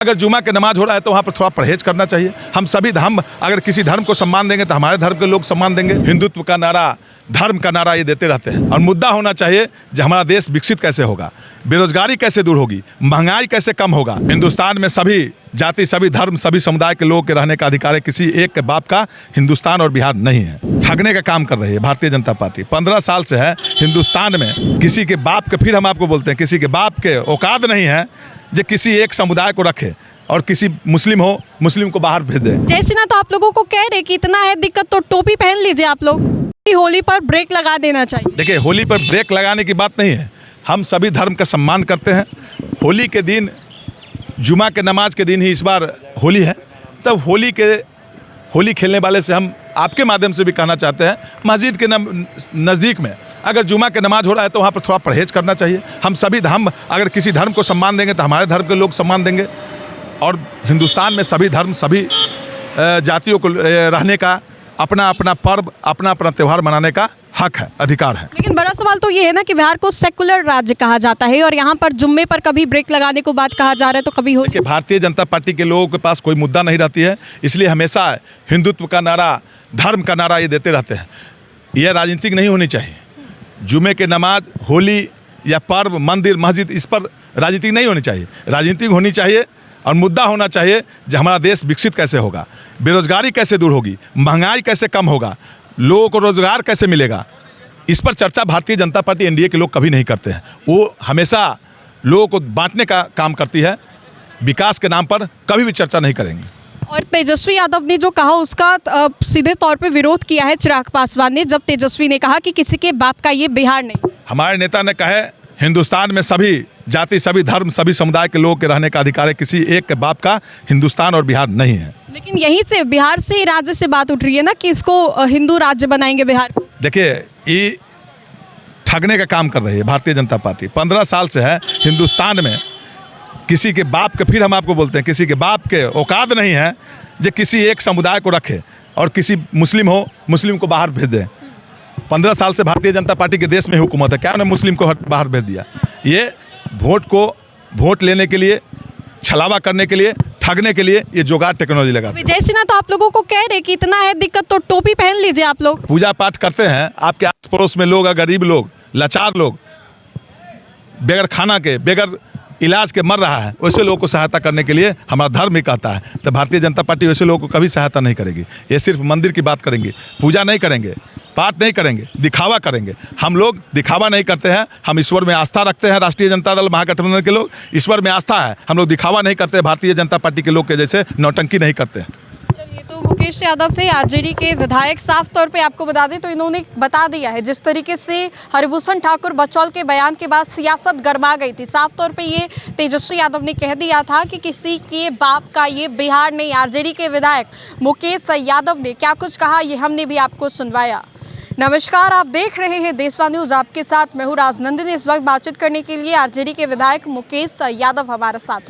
अगर जुमा की नमाज हो रहा है तो वहाँ पर थोड़ा परहेज करना चाहिए। हम अगर किसी धर्म को सम्मान देंगे तो हमारे धर्म के लोग सम्मान देंगे। हिंदुत्व का नारा, धर्म का नारा ये देते रहते हैं और मुद्दा होना चाहिए कि हमारा देश विकसित कैसे होगा, बेरोजगारी कैसे दूर होगी, महंगाई कैसे कम होगा। हिंदुस्तान में सभी जाति, सभी धर्म, सभी समुदाय के लोगों के रहने का अधिकार है। किसी एक के बाप का हिंदुस्तान और बिहार नहीं है। ठगने का काम कर रही है भारतीय जनता पार्टी। 15 साल से है हिंदुस्तान में किसी के बाप के, फिर हम आपको बोलते हैं, किसी के बाप के औकात नहीं है जो किसी एक समुदाय को रखे और किसी मुस्लिम हो, मुस्लिम को बाहर भेज दे। जैसे ना तो आप लोगों को कह रहे कि इतना है दिक्कत तो टोपी पहन लीजिए आप लोग। होली पर ब्रेक लगा देना चाहिए। देखिए, होली पर ब्रेक लगाने की बात नहीं है। हम सभी धर्म का सम्मान करते हैं। होली के दिन, जुमा के नमाज के दिन ही इस बार होली है। तब होली खेलने वाले से हम आपके माध्यम से भी कहना चाहते हैं, मस्जिद के नज़दीक में अगर जुमा की नमाज हो रहा है तो वहाँ पर थोड़ा परहेज करना चाहिए। हम अगर किसी धर्म को सम्मान देंगे तो हमारे धर्म के लोग सम्मान देंगे और हिंदुस्तान में सभी धर्म, सभी जातियों को रहने का अपना अपना पर्व, अपना अपना त्यौहार मनाने का हक है, अधिकार है। लेकिन बड़ा सवाल तो ये है ना कि बिहार को सेकुलर राज्य कहा जाता है और यहाँ पर जुम्मे पर कभी ब्रेक लगाने को बात कहा जा रहा है तो कभी होली। भारतीय जनता पार्टी के लोगों के पास कोई मुद्दा नहीं रहती है, इसलिए हमेशा हिंदुत्व का नारा, धर्म का नारा ये देते रहते हैं। यह राजनीतिक नहीं होनी चाहिए। जुमे के नमाज, होली या पर्व, मंदिर, मस्जिद, इस पर राजनीति नहीं होनी चाहिए। राजनीतिक होनी चाहिए और मुद्दा होना चाहिए कि हमारा देश विकसित कैसे होगा, बेरोजगारी कैसे दूर होगी, महंगाई कैसे कम होगा, लोगों को रोजगार कैसे मिलेगा। इस पर चर्चा भारतीय जनता पार्टी, एनडीए के लोग कभी नहीं करते हैं। वो हमेशा लोगों को बांटने का काम करती है, विकास के नाम पर कभी भी चर्चा नहीं करेंगे। और तेजस्वी यादव ने जो कहा उसका सीधे तौर पे विरोध किया है चिराग पासवान ने, जब तेजस्वी ने कहा कि किसी के बाप का ये बिहार नहीं। हमारे नेता ने कहा है हिंदुस्तान में सभी जाति, सभी धर्म, सभी समुदाय के लोगों के रहने का अधिकार है। किसी एक के बाप का हिंदुस्तान और बिहार नहीं है। लेकिन यहीं से, बिहार से, राज्य से बात उठ रही है ना कि इसको हिंदू राज्य बनाएंगे बिहार। देखिए, ये ठगने का काम कर रही है भारतीय जनता पार्टी। 15 साल से है हिंदुस्तान में किसी के बाप के, फिर हम आपको बोलते हैं, किसी के बाप के औकात नहीं है जो किसी एक समुदाय को रखे और किसी मुस्लिम हो, मुस्लिम को बाहर भेज दे। 15 साल से भारतीय जनता पार्टी के देश में हुकूमत है, क्या उन्होंने मुस्लिम को बाहर भेज दिया? ये वोट लेने के लिए, छलावा करने के लिए, ठगने के लिए ये जुगाड़ टेक्नोलॉजी लगा। जैसे ना तो आप लोगों को कह रहे कि इतना है दिक्कत तो टोपी पहन लीजिए आप लोग। पूजा पाठ करते हैं, आपके आस पड़ोस में लोग, गरीब लोग, लाचार लोग, बेगर खाना के, बेगर इलाज के मर रहा है, वैसे लोगों को सहायता करने के लिए हमारा धर्म ही कहता है। तो भारतीय जनता पार्टी वैसे लोगों को कभी सहायता नहीं करेगी। ये सिर्फ मंदिर की बात करेंगे, पूजा नहीं करेंगे, पाठ नहीं करेंगे, दिखावा करेंगे। हम लोग दिखावा नहीं करते हैं, हम ईश्वर में आस्था रखते हैं। राष्ट्रीय जनता दल, महागठबंधन के लोग ईश्वर में आस्था है। हम लोग दिखावा नहीं करते, भारतीय जनता पार्टी के लोग के जैसे नौटंकी नहीं करते हैं। चलिए, तो मुकेश यादव थे, आरजेडी के विधायक। साफ तौर पे आपको बता दें तो इन्होंने बता दिया है, जिस तरीके से हरिभूषण ठाकुर बचौल के बयान के बाद सियासत गरमा गई थी। साफ तौर पे ये तेजस्वी यादव ने कह दिया था कि किसी के बाप का ये बिहार नहीं। आरजेडी के विधायक मुकेश यादव ने क्या कुछ कहा, ये हमने भी आपको सुनवाया। नमस्कार, आप देख रहे हैं देशवा न्यूज़। आपके साथ मैं हूँ राजनंदिनी। इस वक्त बातचीत करने के लिए आरजेडी के विधायक मुकेश यादव हमारे साथ है।